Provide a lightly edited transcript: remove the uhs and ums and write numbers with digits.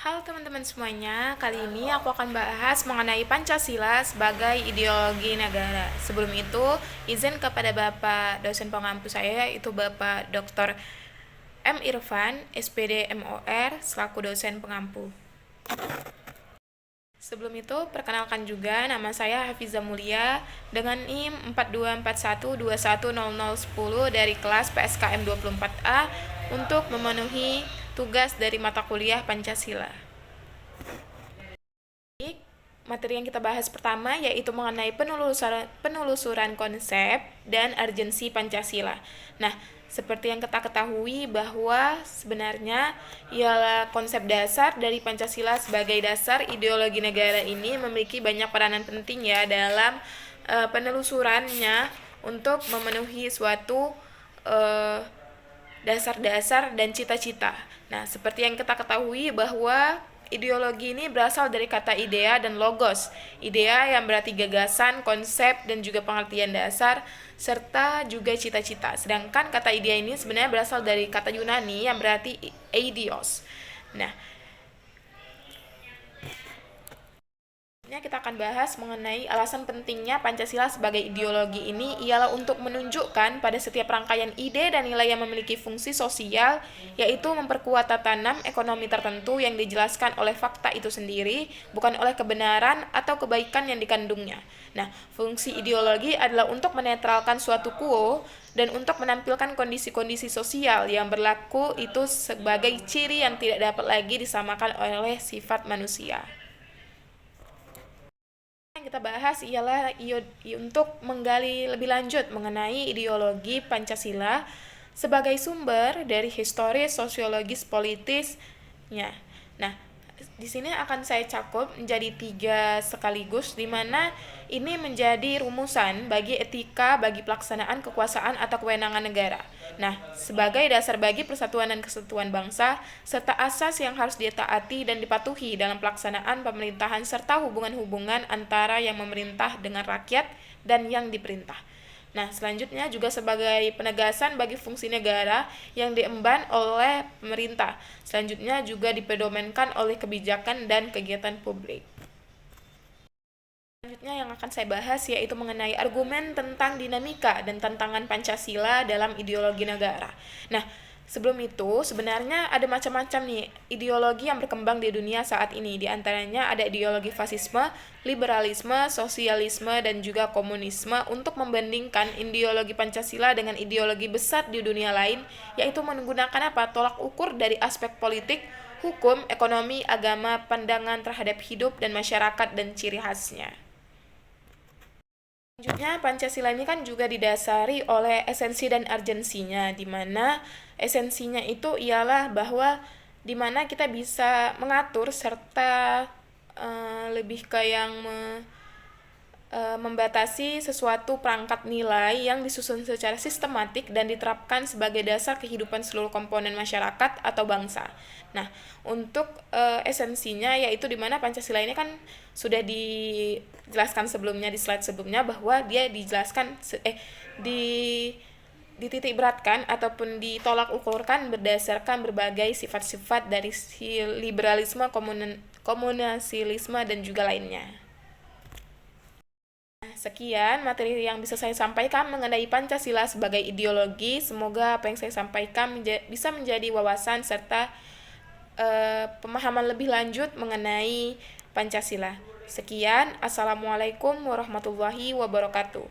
Halo teman-teman semuanya, kali ini aku akan bahas mengenai Pancasila sebagai ideologi negara. Sebelum itu, izin kepada Bapak dosen pengampu saya, yaitu Bapak Dr. M. Irfan, SPD MOR, selaku dosen pengampu. Sebelum itu, perkenalkan juga nama saya Hafiza Mulia dengan NIM 4241210010 dari kelas PSKM 24A untuk memenuhi tugas dari mata kuliah Pancasila. Materi yang kita bahas pertama yaitu mengenai penelusuran konsep dan urgensi Pancasila. Nah, seperti yang kita ketahui bahwa sebenarnya ialah konsep dasar dari Pancasila sebagai dasar ideologi negara ini memiliki banyak peranan penting ya dalam penelusurannya untuk memenuhi suatu dasar-dasar dan cita-cita. Nah, seperti yang kita ketahui bahwa ideologi ini berasal dari kata idea dan logos. Idea yang berarti gagasan, konsep, dan juga pengertian dasar, serta juga cita-cita. Sedangkan kata idea ini sebenarnya berasal dari kata Yunani yang berarti eidos. Nah, kita akan bahas mengenai alasan pentingnya Pancasila sebagai ideologi ini ialah untuk menunjukkan pada setiap rangkaian ide dan nilai yang memiliki fungsi sosial, yaitu memperkuat tatanan ekonomi tertentu yang dijelaskan oleh fakta itu sendiri, bukan oleh kebenaran atau kebaikan yang dikandungnya. Nah, fungsi ideologi adalah untuk menetralkan suatu kuo dan untuk menampilkan kondisi-kondisi sosial yang berlaku itu sebagai ciri yang tidak dapat lagi disamakan oleh sifat manusia. Yang kita bahas ialah untuk menggali lebih lanjut mengenai ideologi Pancasila sebagai sumber dari historis, sosiologis, politisnya. Nah, di sini akan saya cakup menjadi 3 sekaligus, di mana ini menjadi rumusan bagi etika bagi pelaksanaan kekuasaan atau kewenangan negara. Nah, sebagai dasar bagi persatuan dan kesatuan bangsa, serta asas yang harus ditaati dan dipatuhi dalam pelaksanaan pemerintahan serta hubungan-hubungan antara yang memerintah dengan rakyat dan yang diperintah. Nah, selanjutnya juga sebagai penegasan bagi fungsi negara yang diemban oleh pemerintah. Selanjutnya juga dipedomankan oleh kebijakan dan kegiatan publik. Selanjutnya yang akan saya bahas yaitu mengenai argumen tentang dinamika dan tantangan Pancasila dalam ideologi negara. Nah, sebelum itu sebenarnya ada macam-macam nih ideologi yang berkembang di dunia saat ini. Di antaranya ada ideologi fasisme, liberalisme, sosialisme, dan juga komunisme untuk membandingkan ideologi Pancasila dengan ideologi besar di dunia lain, yaitu menggunakan tolak ukur dari aspek politik, hukum, ekonomi, agama, pandangan terhadap hidup dan masyarakat dan ciri khasnya. Selanjutnya, Pancasila ini kan juga didasari oleh esensi dan urgensinya, di mana esensinya itu ialah bahwa di mana kita bisa mengatur serta lebih ke yang membatasi sesuatu perangkat nilai yang disusun secara sistematik dan diterapkan sebagai dasar kehidupan seluruh komponen masyarakat atau bangsa. Nah, untuk esensinya yaitu di mana Pancasila ini kan sudah dijelaskan sebelumnya di slide sebelumnya bahwa dia dijelaskan di dititik beratkan ataupun ditolak ukurkan berdasarkan berbagai sifat-sifat dari liberalisme, komunasilisme, dan juga lainnya. Sekian materi yang bisa saya sampaikan mengenai Pancasila sebagai ideologi. Semoga apa yang saya sampaikan bisa menjadi wawasan serta pemahaman lebih lanjut mengenai Pancasila. Sekian, Assalamualaikum warahmatullahi wabarakatuh.